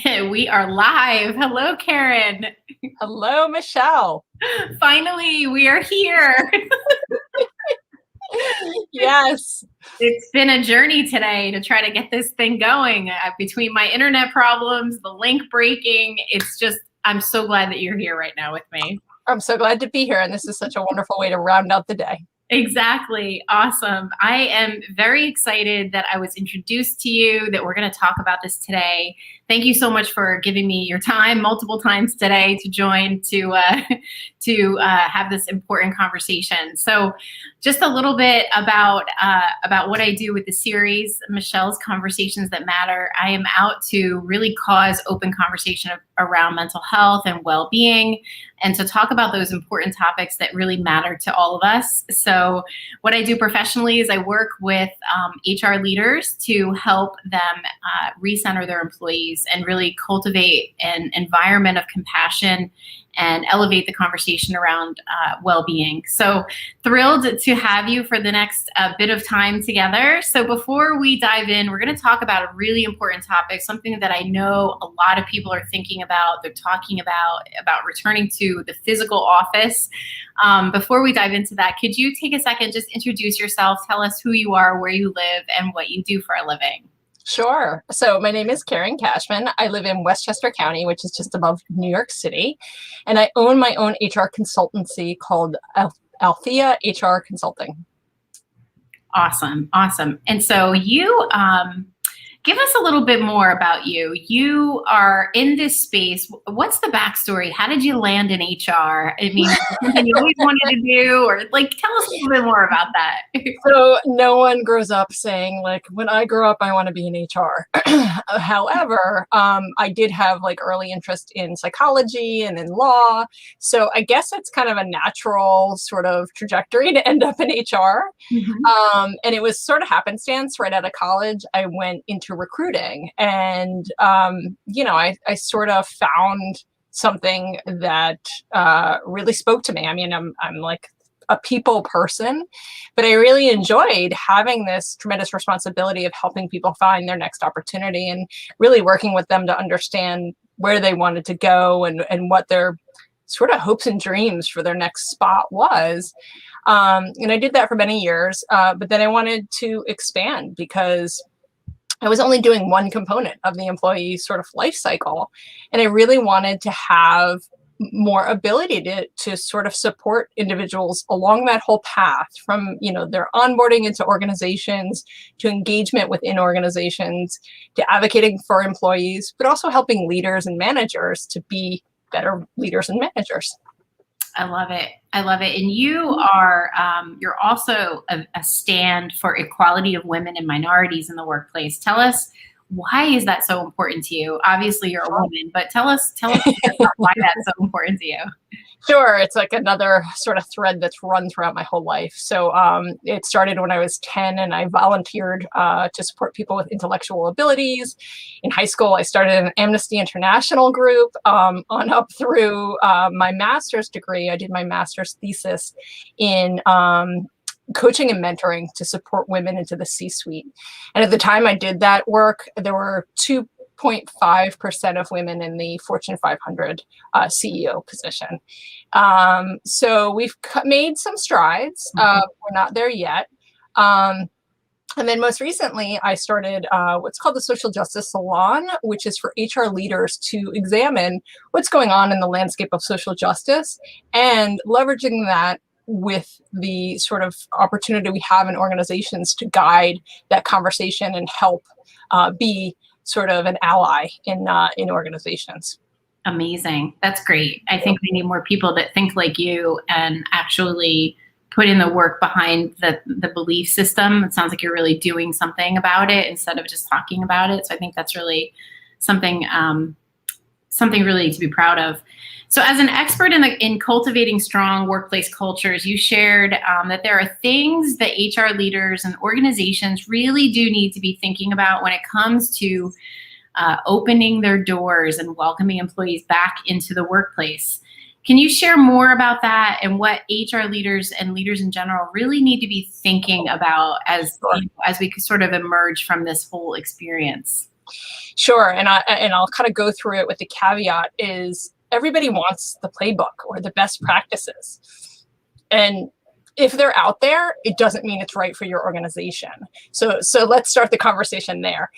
We are live. Hello, Karen. Hello, Michelle. Finally, we are here. Yes. It's been a journey today to try to get this thing going. Between my internet problems, the link breaking, I'm so glad that you're here right now with me. I'm so glad to be here, and this is such a wonderful way to round out the day. Exactly. Awesome. I am very excited that I was introduced to you, that we're going to talk about this today. Thank you so much for giving me your time multiple times today to join to have this important conversation. So just a little bit about what I do with the series, Michelle's Conversations That Matter. I am out to really cause open conversation around mental health and well-being, and to talk about those important topics that really matter to all of us. So what I do professionally is I work with HR leaders to help them recenter their employees and really cultivate an environment of compassion and elevate the conversation around well-being. So thrilled to have you for the next bit of time together. So before we dive in, we're going to talk about a really important topic, something that I know a lot of people are thinking about, they're talking about returning to the physical office. Before we dive into that, could you take a second, just introduce yourself, tell us who you are, where you live, and what you do for a living? Sure. So my name is Karen Cashman. I live in Westchester County, which is just above New York City. And I own my own HR consultancy called Althea HR Consulting. Awesome. Awesome. And so you, give us a little bit more about you. You are in this space. What's the backstory? How did you land in HR? I mean, something you always wanted to do, or tell us a little bit more about that. So no one grows up saying when I grow up, I want to be in HR. However, I did have early interest in psychology and in law. So I guess it's kind of a natural sort of trajectory to end up in HR. Mm-hmm. And it was sort of happenstance. Right out of college, I went into recruiting, and I sort of found something that really spoke to me. I mean, I'm like a people person, but I really enjoyed having this tremendous responsibility of helping people find their next opportunity and really working with them to understand where they wanted to go and what their sort of hopes and dreams for their next spot was. And I did that for many years, but then I wanted to expand because I was only doing one component of the employee sort of life cycle. And I really wanted to have more ability to sort of support individuals along that whole path from, their onboarding into organizations, to engagement within organizations, to advocating for employees, but also helping leaders and managers to be better leaders and managers. I love it. I love it. And you are, you're also a stand for equality of women and minorities in the workplace. Tell us, why is that so important to you? Obviously you're a woman, but tell us why that's so important to you. Sure. It's like another sort of thread that's run throughout my whole life. So it started when I was 10, and I volunteered to support people with intellectual abilities. In high school, I started an Amnesty International group. On up through my master's degree, I did my master's thesis in coaching and mentoring to support women into the C-suite. And at the time I did that work, there were 2.5% of women in the Fortune 500 CEO position. So we've made some strides. We're not there yet. And then most recently, I started what's called the Social Justice Salon, which is for HR leaders to examine what's going on in the landscape of social justice and leveraging that with the sort of opportunity we have in organizations to guide that conversation and help be sort of an ally in organizations. Amazing. That's great. I think we need more people that think like you and actually put in the work behind the belief system. It sounds like you're really doing something about it instead of just talking about it. So I think that's really something really to be proud of. So as an expert in cultivating strong workplace cultures, you shared that there are things that HR leaders and organizations really do need to be thinking about when it comes to opening their doors and welcoming employees back into the workplace. Can you share more about that and what HR leaders and leaders in general really need to be thinking about as we sort of emerge from this whole experience? Sure, and I'll kind of go through it with the caveat is everybody wants the playbook or the best practices. And if they're out there, it doesn't mean it's right for your organization. So let's start the conversation there.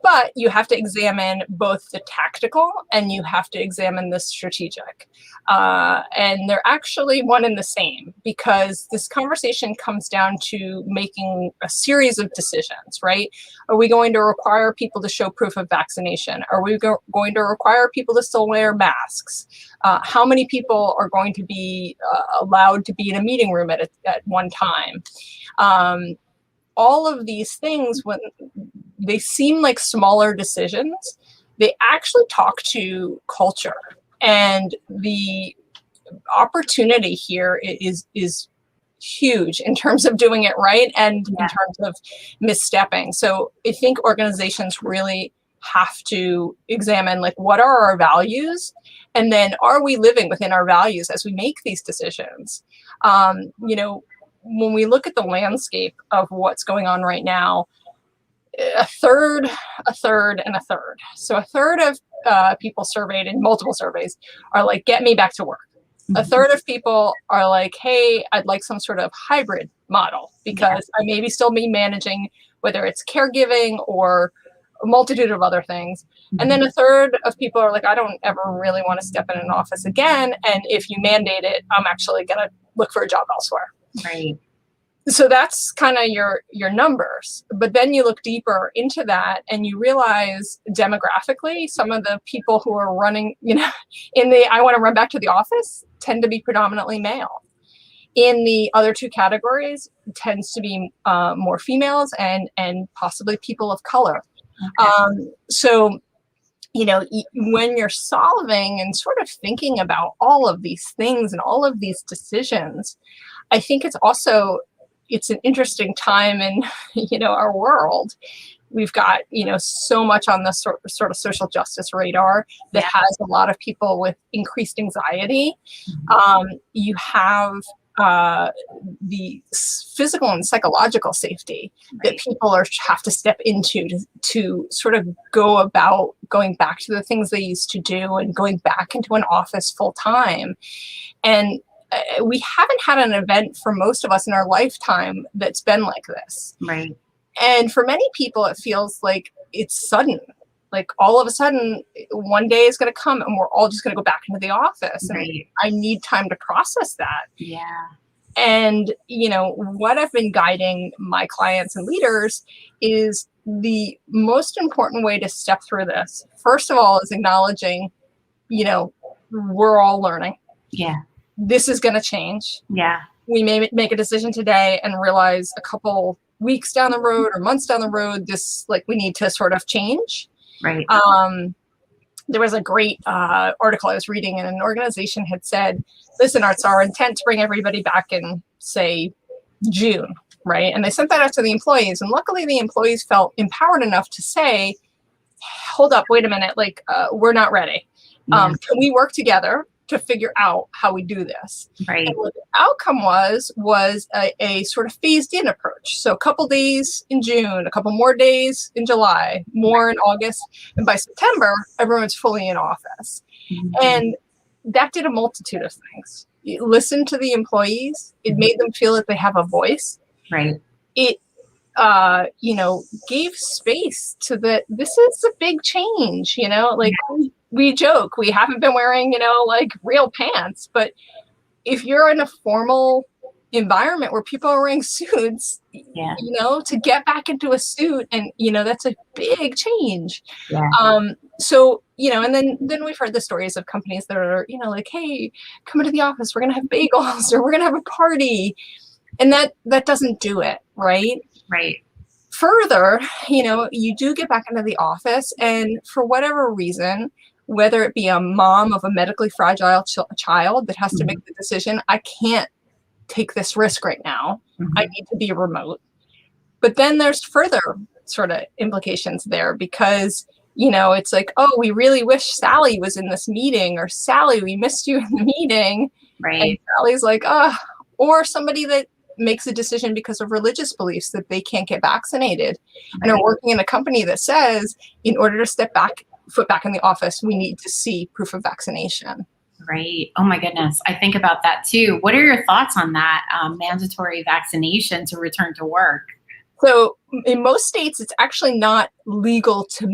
But you have to examine both the tactical and you have to examine the strategic. And they're actually one and the same, because this conversation comes down to making a series of decisions, right? Are we going to require people to show proof of vaccination? Are we going to require people to still wear masks? How many people are going to be allowed to be in a meeting room at one time? All of these things, when they seem like smaller decisions, they actually talk to culture. And the opportunity here is huge in terms of doing it right and in terms of misstepping. So I think organizations really have to examine, like, what are our values? And then are we living within our values as we make these decisions? When we look at the landscape of what's going on right now, a third, and a third. So a third of people surveyed in multiple surveys are like, get me back to work. A third of people are like, hey, I'd like some sort of hybrid model because I maybe still be managing, whether it's caregiving or a multitude of other things. And then a third of people are like, I don't ever really want to step in an office again. And if you mandate it, I'm actually going to look for a job elsewhere. Right. So that's kind of your numbers. But then you look deeper into that and you realize demographically, some of the people who are running, in the I want to run back to the office tend to be predominantly male. In the other two categories, it tends to be more females and possibly people of color. Okay. So, when you're solving and sort of thinking about all of these things and all of these decisions, I think it's an interesting time in, our world. We've got, so much on the sort of social justice radar that has a lot of people with increased anxiety. You have the physical and psychological safety that people have to step into to sort of go about going back to the things they used to do and going back into an office full time. And we haven't had an event for most of us in our lifetime that's been like this. Right. And for many people, it feels like it's sudden. Like all of a sudden, one day is going to come and we're all just going to go back into the office. Right. And I need time to process that. Yeah. And, what I've been guiding my clients and leaders is the most important way to step through this. First of all, is acknowledging, we're all learning. Yeah. This is going to change. Yeah. We may make a decision today and realize a couple weeks down the road or months down the road, we need to sort of change. Right. There was a great article I was reading, and an organization had said, listen, it's our intent to bring everybody back in, say, June, right? And they sent that out to the employees. And luckily, the employees felt empowered enough to say, hold up, wait a minute, we're not ready. Can we work together to figure out how we do this? Right. And what the outcome was a sort of phased in approach. So a couple days in June, a couple more days in July, more in August, and by September, everyone's fully in office. And that did a multitude of things. It listened to the employees. It made them feel that they have a voice. Right. It gave space to this is a big change, we joke, we haven't been wearing, real pants, but if you're in a formal environment where people are wearing suits, to get back into a suit and, that's a big change. Yeah. And then we've heard the stories of companies that are, hey, come into the office, we're going to have bagels or we're going to have a party. And that doesn't do it. Right. Right. Further, you do get back into the office and for whatever reason, whether it be a mom of a medically fragile child that has to make the decision, I can't take this risk right now. I need to be remote. But then there's further sort of implications there because, it's like, oh, we really wish Sally was in this meeting, or, Sally, we missed you in the meeting. Right. And Sally's like, or somebody that makes a decision because of religious beliefs that they can't get vaccinated and are working in a company that says, in order to foot back in the office, we need to see proof of vaccination. Right. Oh my goodness. I think about that too. What are your thoughts on that mandatory vaccination to return to work? So in most states, it's actually not legal to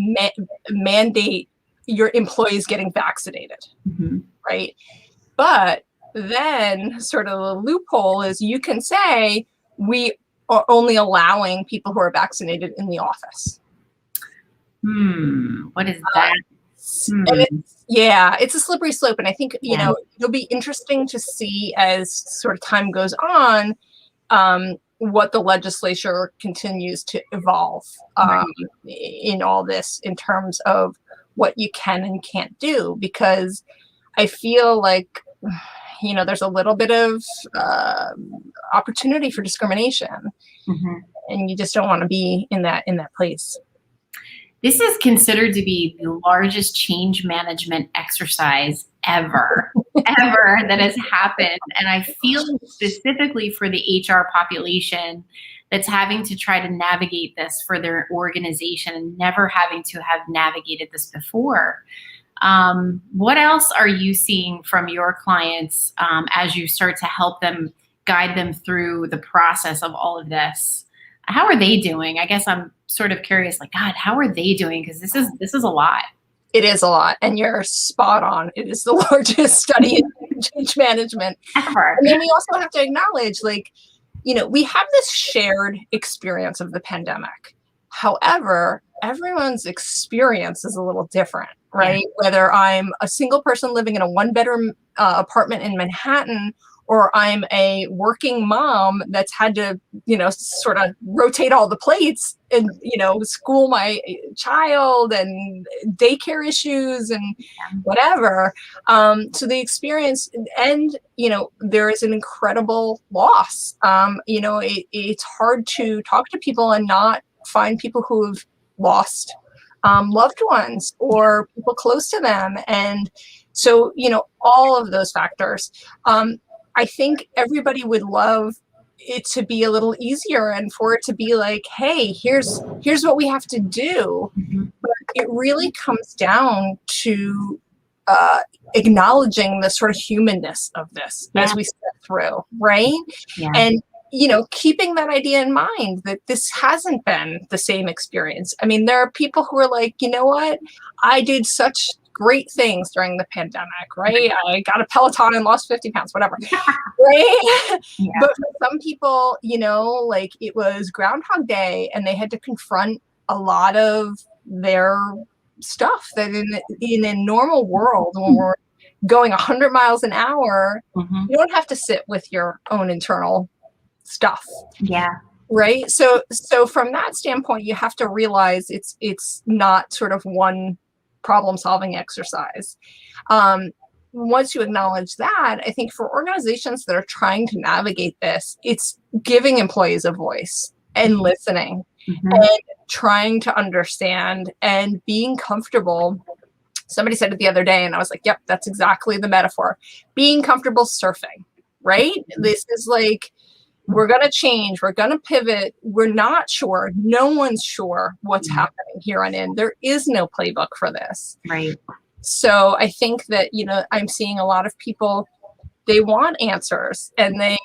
mandate your employees getting vaccinated, right? But then sort of the loophole is you can say we are only allowing people who are vaccinated in the office. What is that? And it's a slippery slope. And I think, you know, it'll be interesting to see as sort of time goes on, what the legislature continues to evolve in all this in terms of what you can and can't do, because I feel like, you know, there's a little bit of opportunity for discrimination, and you just don't want to be in that place. This is considered to be the largest change management exercise ever that has happened. And I feel specifically for the HR population that's having to try to navigate this for their organization and never having to have navigated this before. What else are you seeing from your clients as you start to help them, guide them through the process of all of this? How are they doing? I guess I'm sort of curious, like, God, how are they doing? Because this is a lot. It is a lot, and you're spot on. It is the largest study in change management ever. And then we also have to acknowledge, like, you know, we have this shared experience of the pandemic. However, everyone's experience is a little different, right? Whether I'm a single person living in a one-bedroom apartment in Manhattan, or I'm a working mom that's had to, you know, sort of rotate all the plates and, you know, school my child and daycare issues and whatever. So the experience, and, you know, there is an incredible loss. You know, it's hard to talk to people and not find people who have lost loved ones or people close to them. And so, you know, all of those factors. I think everybody would love it to be a little easier and for it to be like, hey, here's what we have to do. But it really comes down to acknowledging the sort of humanness of this as we step through, right? And, you know, keeping that idea in mind that this hasn't been the same experience. I mean, there are people who are like, you know what, I did such great things during the pandemic, right? I got a Peloton and lost 50 pounds, whatever, right? But for some people, you know, like it was Groundhog Day and they had to confront a lot of their stuff that in a normal world, when we're going 100 miles an hour, you don't have to sit with your own internal stuff. Right. So from that standpoint, you have to realize it's not sort of one problem-solving exercise. Once you acknowledge that, I think for organizations that are trying to navigate this, it's giving employees a voice and listening and trying to understand and being comfortable. Somebody said it the other day, and I was like, yep, that's exactly the metaphor. Being comfortable surfing, right? This is like, we're going to change. We're going to pivot. We're not sure. No one's sure what's happening here on in. There is no playbook for this. Right. So I think that, you know, I'm seeing a lot of people, they want answers and they,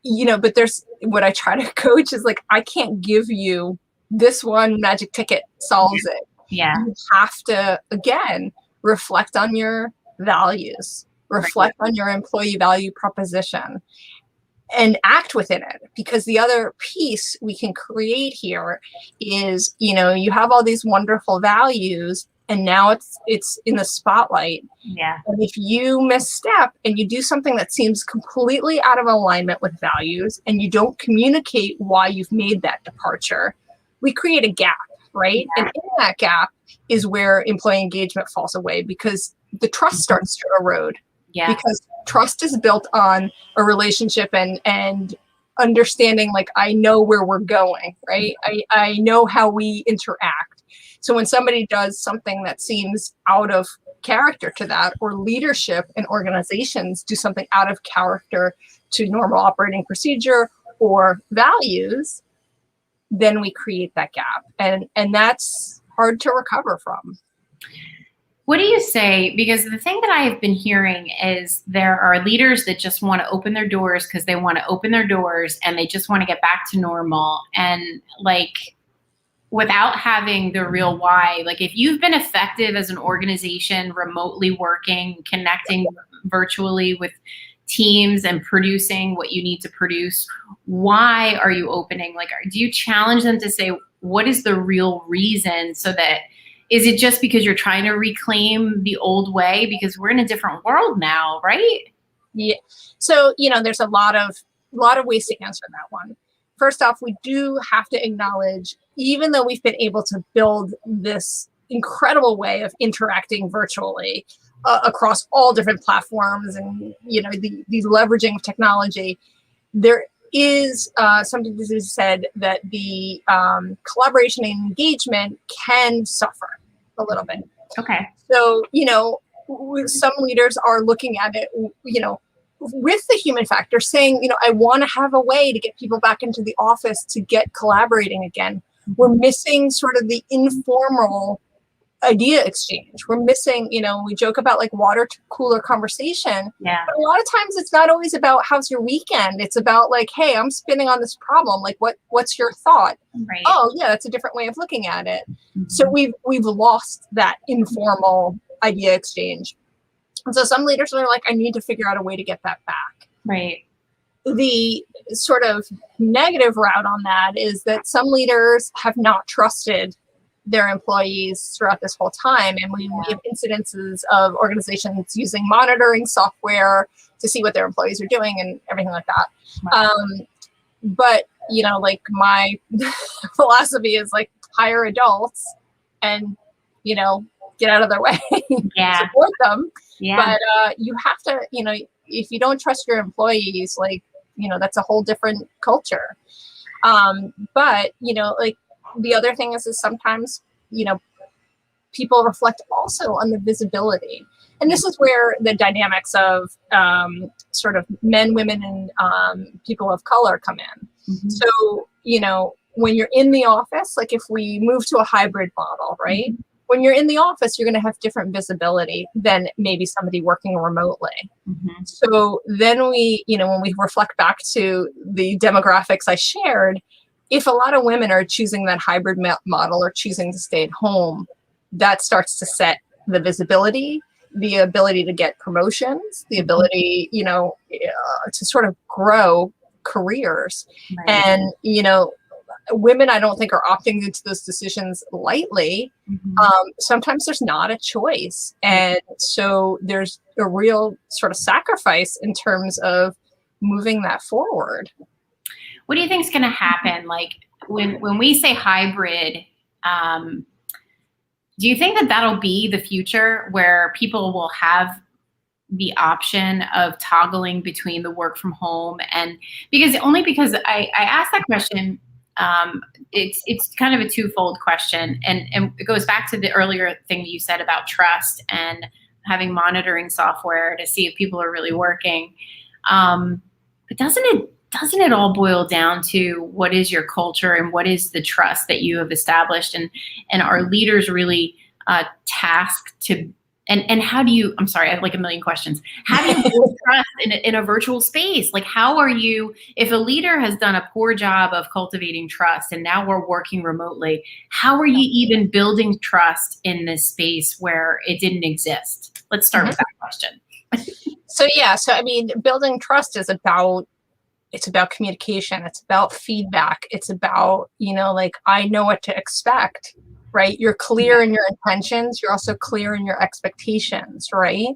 you know, but there's what I try to coach is like, I can't give you this one magic ticket solves it. You have to, again, reflect on your values, reflect on your employee value proposition, and act within it. Because the other piece we can create here is, you know, you have all these wonderful values and now it's in the spotlight. And if you misstep and you do something that seems completely out of alignment with values and you don't communicate why you've made that departure, we create a gap, right? And in that gap is where employee engagement falls away because the trust starts to erode. Because trust is built on a relationship and understanding, like, I know where we're going, right? I know how we interact. So when somebody does something that seems out of character to that, or leadership and organizations do something out of character to normal operating procedure or values, then we create that gap. And that's hard to recover from. What do you say? Because the thing that I have been hearing is there are leaders that just want to open their doors because they want to open their doors and they just want to get back to normal. And like, without having the real why, like if you've been effective as an organization, remotely working, connecting virtually with teams and producing what you need to produce, why are you opening? Like, do you challenge them to say, what is the real reason? So that, is it just because you're trying to reclaim the old way? Because we're in a different world now, right? Yeah. So, there's a lot of ways to answer that one. First off, we do have to acknowledge, even though we've been able to build this incredible way of interacting virtually across all different platforms and, the leveraging of technology, there is something that is said that the collaboration and engagement can suffer a little bit. Okay. So, some leaders are looking at it, with the human factor, saying, I want to have a way to get people back into the office to get collaborating again. We're missing sort of the informal idea exchange. We're missing, we joke about like water cooler conversation. Yeah. But a lot of times it's not always about how's your weekend. It's about like, hey, I'm spinning on this problem. Like, what's your thought? Right. Oh, yeah, that's a different way of looking at it. So we've lost that informal idea exchange. And so some leaders are like, I need to figure out a way to get that back. Right. The sort of negative route on that is that some leaders have not trusted their employees throughout this whole time. And we have incidences of organizations using monitoring software to see what their employees are doing and everything like that. Wow. But, like my philosophy is like hire adults and, get out of their way, support them. Yeah. But you have to, if you don't trust your employees, like, that's a whole different culture. But, like, the other thing is sometimes, people reflect also on the visibility. And this is where the dynamics of sort of men, women, and people of color come in. Mm-hmm. So, when you're in the office, like if we move to a hybrid model, right? Mm-hmm. When you're in the office, you're going to have different visibility than maybe somebody working remotely. Mm-hmm. So then we, when we reflect back to the demographics I shared, if a lot of women are choosing that hybrid model or choosing to stay at home, that starts to set the visibility, the ability to get promotions, the ability, to sort of grow careers. Right. And, women, I don't think, are opting into those decisions lightly. Mm-hmm. Sometimes there's not a choice. And so there's a real sort of sacrifice in terms of moving that forward. What do you think is going to happen? Like when we say hybrid, do you think that that'll be the future where people will have the option of toggling between the work from home? And because I asked that question, it's kind of a twofold question. And it goes back to the earlier thing you said about trust and having monitoring software to see if people are really working. But doesn't it all boil down to what is your culture and what is the trust that you have established, and are leaders really tasked to, and how do you, I'm sorry, I have like a million questions. How do you build trust in a virtual space? Like, how are you, if a leader has done a poor job of cultivating trust and now we're working remotely, how are you even building trust in this space where it didn't exist? Let's start with that question. So I mean, building trust is about, it's about communication. It's about feedback. It's about, like, I know what to expect, right? You're clear in your intentions. You're also clear in your expectations, right?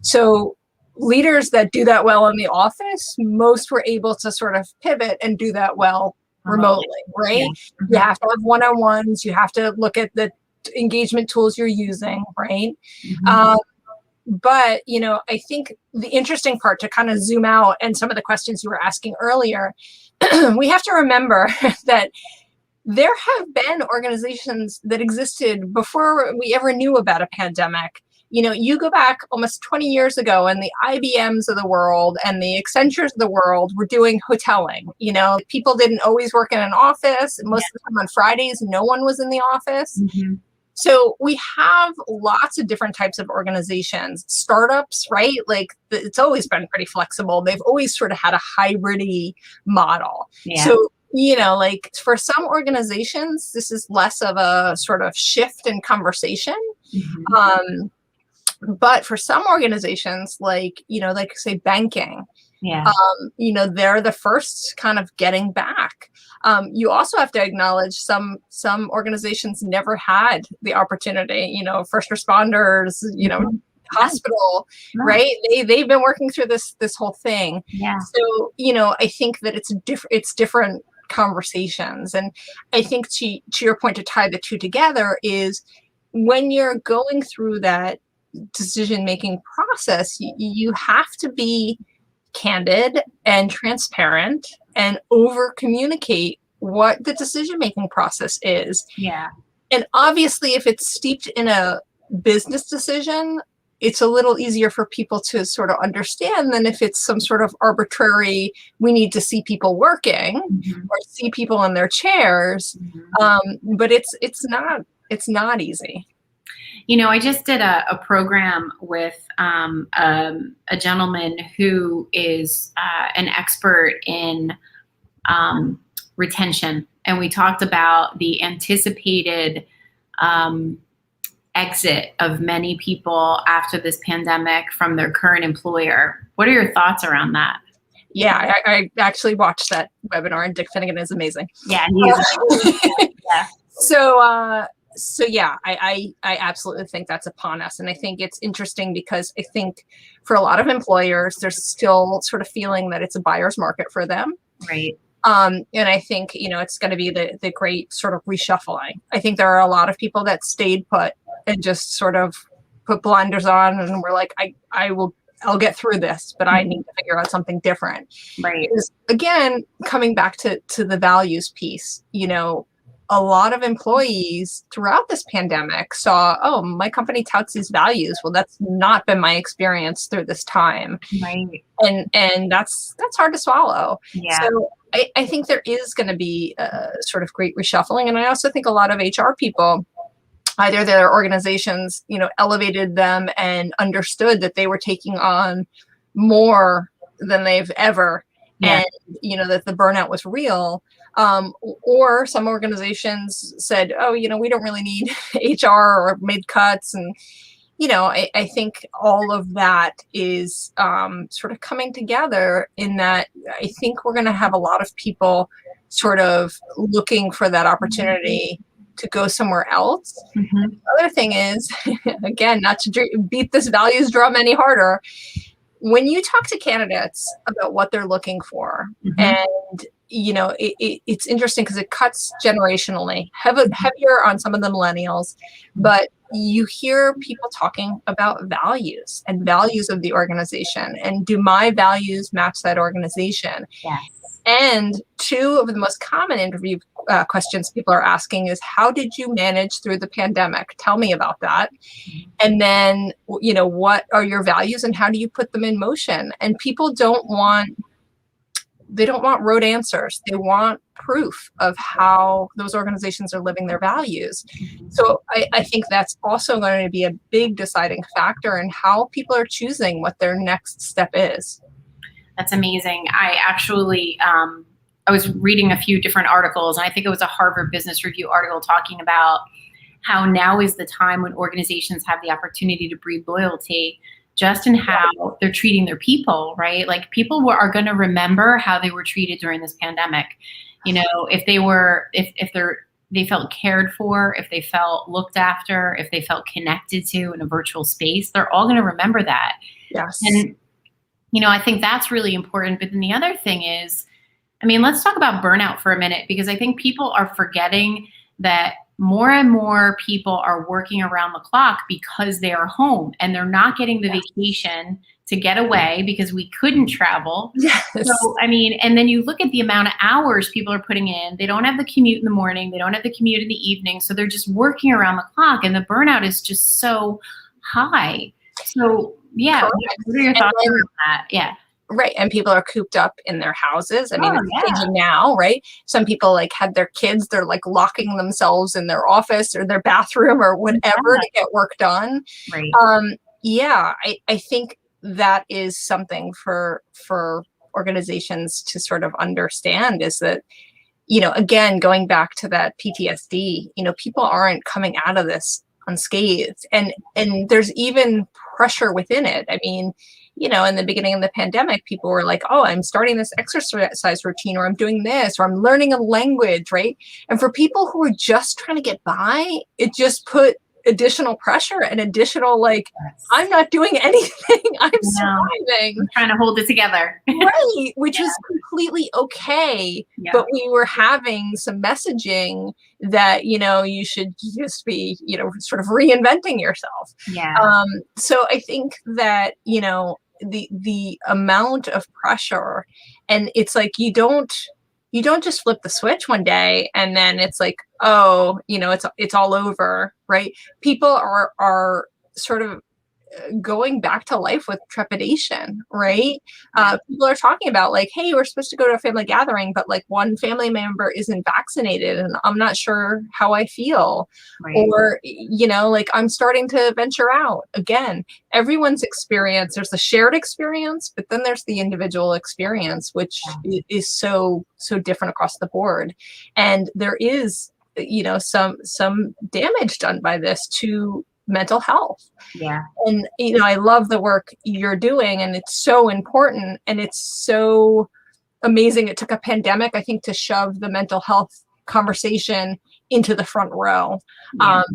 So leaders that do that well in the office, most were able to sort of pivot and do that well remotely, right? Yeah. Mm-hmm. You have to have one-on-ones. You have to look at the engagement tools you're using, right? Mm-hmm. But, I think the interesting part, to kind of zoom out and some of the questions you were asking earlier, we have to remember that there have been organizations that existed before we ever knew about a pandemic, you go back almost 20 years ago and the IBMs of the world and the Accentures of the world were doing hoteling. People didn't always work in an office. Most of the time on Fridays, no one was in the office. Mm-hmm. So we have lots of different types of organizations, startups, right? Like it's always been pretty flexible. They've always sort of had a hybrid-y model. Yeah. So, like for some organizations, this is less of a sort of shift in conversation. Mm-hmm. But for some organizations, like say banking, they're the first kind of getting back. You also have to acknowledge some organizations never had the opportunity, first responders, hospital, right? They've been working through this whole thing. Yeah. So, I think that it's different conversations. And I think to your point, to tie the two together is when you're going through that decision-making process, you have to be candid and transparent and over communicate what the decision-making process is. Yeah. And obviously, if it's steeped in a business decision, it's a little easier for people to sort of understand than if it's some sort of arbitrary, we need to see people working or see people in their chairs. But it's not easy. I just did a program with a gentleman who is an expert in retention. And we talked about the anticipated exit of many people after this pandemic from their current employer. What are your thoughts around that? Yeah, I actually watched that webinar, and Dick Finnegan is amazing. Yeah, yeah. So yeah, I absolutely think that's upon us. And I think it's interesting because I think for a lot of employers, there's still sort of feeling that it's a buyer's market for them. Right. And I think, it's going to be the great sort of reshuffling. I think there are a lot of people that stayed put and just sort of put blinders on and were like, I'll get through this, but I need to figure out something different. Right. Because, again, coming back to the values piece, a lot of employees throughout this pandemic saw, oh, my company touts these values. Well, that's not been my experience through this time. Right. And that's hard to swallow. Yeah. So I think there is going to be a sort of great reshuffling. And I also think a lot of HR people, either their organizations, elevated them and understood that they were taking on more than they've ever, and, that the burnout was real. Or some organizations said, oh, we don't really need HR or made cuts. And, I think all of that is sort of coming together in that I think we're going to have a lot of people sort of looking for that opportunity to go somewhere else. The other thing is, again, not to beat this values drum any harder, when you talk to candidates about what they're looking for, and it's interesting because it cuts generationally, heavier on some of the millennials, but you hear people talking about values and values of the organization, and do my values match that organization? Yes. And two of the most common interview questions people are asking is, how did you manage through the pandemic? Tell me about that. And then, what are your values and how do you put them in motion? And people don't want rote answers. They want proof of how those organizations are living their values. So I think that's also going to be a big deciding factor in how people are choosing what their next step is. That's amazing. I actually, I was reading a few different articles, and I think it was a Harvard Business Review article talking about how now is the time when organizations have the opportunity to breed loyalty just in how they're treating their people, right? Like people are going to remember how they were treated during this pandemic. If they felt cared for, if they felt looked after, if they felt connected to in a virtual space, they're all going to remember that. Yes. And I think that's really important. But then the other thing is, let's talk about burnout for a minute, because I think people are forgetting that more and more people are working around the clock because they are home and they're not getting the vacation to get away because we couldn't travel. Yes. So, and then you look at the amount of hours people are putting in. They don't have the commute in the morning. They don't have the commute in the evening. So they're just working around the clock, and the burnout is just so high. So yeah, Correct. what are your And thoughts then, on that? Yeah. right. And people are cooped up in their houses. I mean, Oh it's yeah. changing now, right? Some people like had their kids, they're like locking themselves in their office or their bathroom or whatever Yeah. to get work done. Right. Yeah, I think that is something for organizations to sort of understand, is that, again, going back to that PTSD, people aren't coming out of this unscathed, and there's even pressure within it. I mean, in the beginning of the pandemic, people were like, oh, I'm starting this exercise routine, or I'm doing this, or I'm learning a language, right? And for people who are just trying to get by, it just put additional pressure and additional, like, I'm not doing anything. I'm surviving. I'm trying to hold it together. Right, which is completely okay. Yeah. But we were having some messaging that, you should just be, sort of reinventing yourself. Yeah. So I think that, the amount of pressure, and it's like you don't just flip the switch one day and then it's like, oh, it's all over, right? People are sort of going back to life with trepidation, right? People are talking about like, hey, we're supposed to go to a family gathering, but like one family member isn't vaccinated and I'm not sure how I feel. Right. Or, like, I'm starting to venture out again. Everyone's experience, there's the shared experience, but then there's the individual experience, which is so different across the board. And there is, some damage done by this to mental health. Yeah. And, I love the work you're doing, and it's so important, and it's so amazing. It took a pandemic, I think, to shove the mental health conversation into the front row.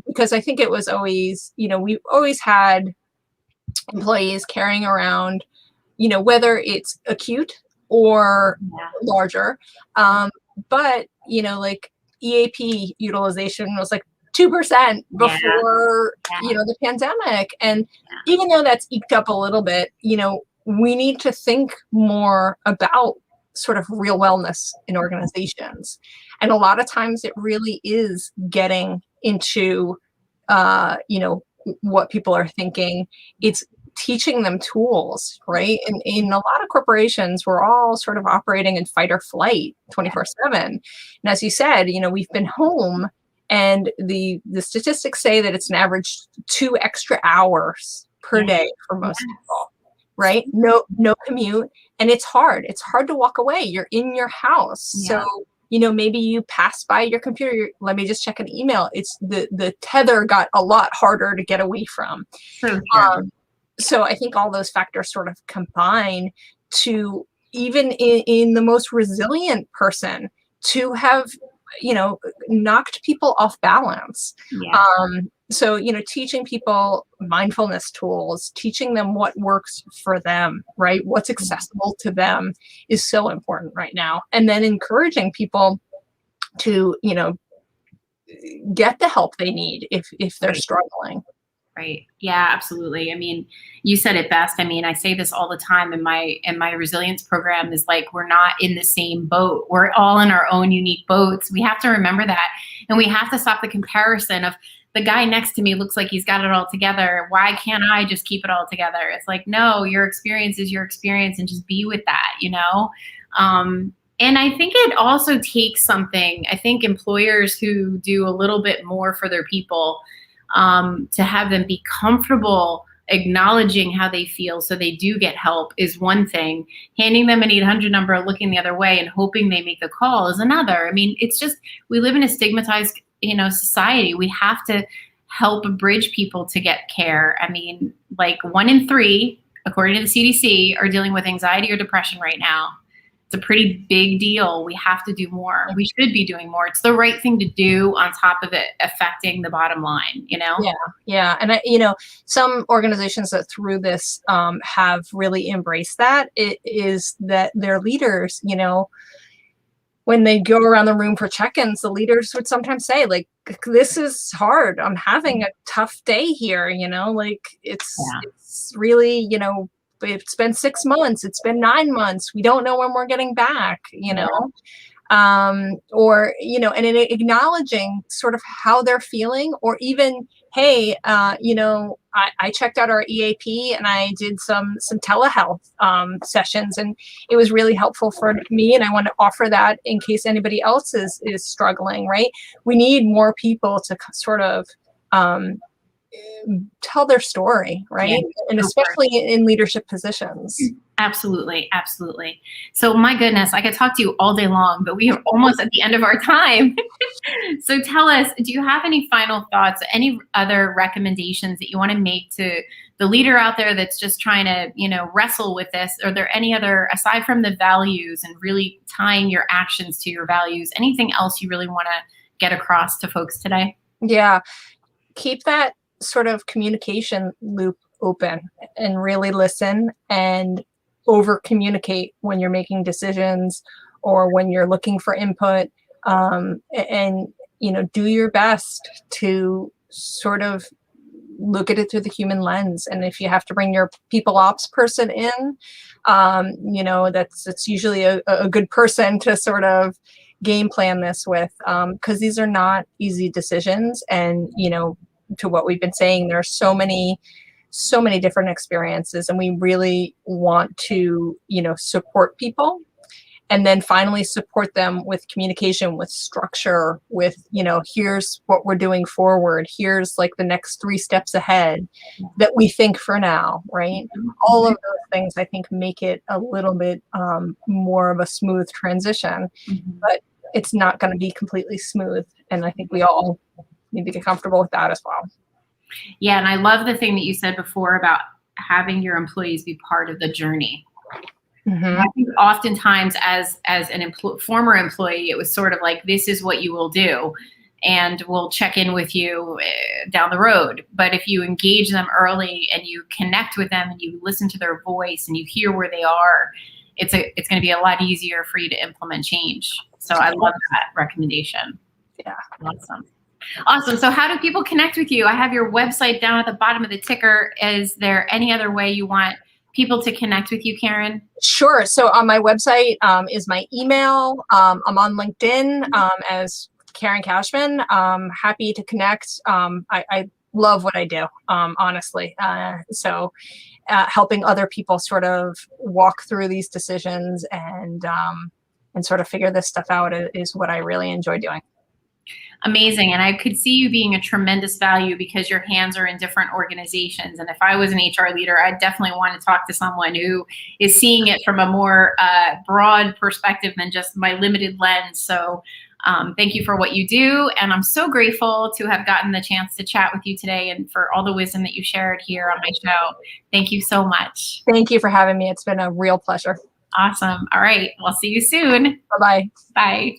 Because I think it was always, we've always had employees carrying around, whether it's acute or larger. But, like EAP utilization was like 2% before, the pandemic. And even though that's eked up a little bit, we need to think more about sort of real wellness in organizations. And a lot of times it really is getting into, what people are thinking. It's teaching them tools, right? And in a lot of corporations, we're all sort of operating in fight or flight 24/7. And as you said, we've been home, and the statistics say that it's an average 2 extra hours per day for most people, right? No commute. And it's hard. It's hard to walk away. You're in your house. So, maybe you pass by your computer. Let me just check an email. It's the tether got a lot harder to get away from. So I think all those factors sort of combine to, even in the most resilient person, to have, knocked people off balance. So, teaching people mindfulness tools, teaching them what works for them, right? What's accessible to them is so important right now. And then encouraging people to, get the help they need if they're struggling. Right. Yeah, absolutely. I mean, you said it best. I mean, I say this all the time in my resilience program, is like, we're not in the same boat. We're all in our own unique boats. We have to remember that. And we have to stop the comparison of, the guy next to me looks like he's got it all together. Why can't I just keep it all together? It's like, no, your experience is your experience, and just be with that, And I think it also takes something. I think employers who do a little bit more for their people, to have them be comfortable acknowledging how they feel so they do get help is one thing. Handing them an 800 number, looking the other way and hoping they make the call is another. I mean, it's just, we live in a stigmatized, society. We have to help bridge people to get care. I mean, like 1 in 3, according to the CDC, are dealing with anxiety or depression right now. It's a pretty big deal. We have to do more. We should be doing more. It's the right thing to do, on top of it affecting the bottom line, Yeah. And some organizations that through this have really embraced that. It is that their leaders, when they go around the room for check-ins, the leaders would sometimes say, like, this is hard. I'm having a tough day here, like it's really, it's been 6 months, it's been 9 months. We don't know when we're getting back, or, and in acknowledging sort of how they're feeling, or even hey, I checked out our EAP and I did some telehealth sessions, and it was really helpful for me. And I want to offer that in case anybody else is struggling. Right? We need more people to sort of tell their story, right? Yeah, and especially in leadership positions. absolutely, absolutely. So my goodness, I could talk to you all day long, but we are almost at the end of our time. So tell us, do you have any final thoughts, any other recommendations that you want to make to the leader out there that's just trying to, wrestle with this? Are there any other, aside from the values and really tying your actions to your values, anything else you really want to get across to folks today? Yeah, keep that sort of communication loop open and really listen and over communicate when you're making decisions or when you're looking for input, and do your best to sort of look at it through the human lens. And if you have to bring your people ops person in, that's usually a good person to sort of game plan this with, because these are not easy decisions. And to what we've been saying, there are so many different experiences, and we really want to support people, and then finally support them with communication, with structure, with here's what we're doing forward, here's like the next 3 steps ahead that we think for now, right? All of those things I think make it a little bit more of a smooth transition, but it's not going to be completely smooth, and I think we all need to get comfortable with that as well. Yeah, and I love the thing that you said before about having your employees be part of the journey. I think oftentimes as an former employee, it was sort of like, this is what you will do, and we'll check in with you down the road. But if you engage them early and you connect with them and you listen to their voice and you hear where they are, it's going to be a lot easier for you to implement change. So I love that recommendation. Yeah. Awesome. So how do people connect with you? I have your website down at the bottom of the ticker. Is there any other way you want people to connect with you, Karen? Sure. So on my website is my email. I'm on LinkedIn as Karen Cashman. Happy to connect. I love what I do, honestly. So helping other people sort of walk through these decisions and sort of figure this stuff out is what I really enjoy doing. Amazing. And I could see you being a tremendous value because your hands are in different organizations. And if I was an HR leader, I'd definitely want to talk to someone who is seeing it from a more broad perspective than just my limited lens. So thank you for what you do. And I'm so grateful to have gotten the chance to chat with you today and for all the wisdom that you shared here on my show. Thank you so much. Thank you for having me. It's been a real pleasure. Awesome. All right. We'll see you soon. Bye-bye. Bye.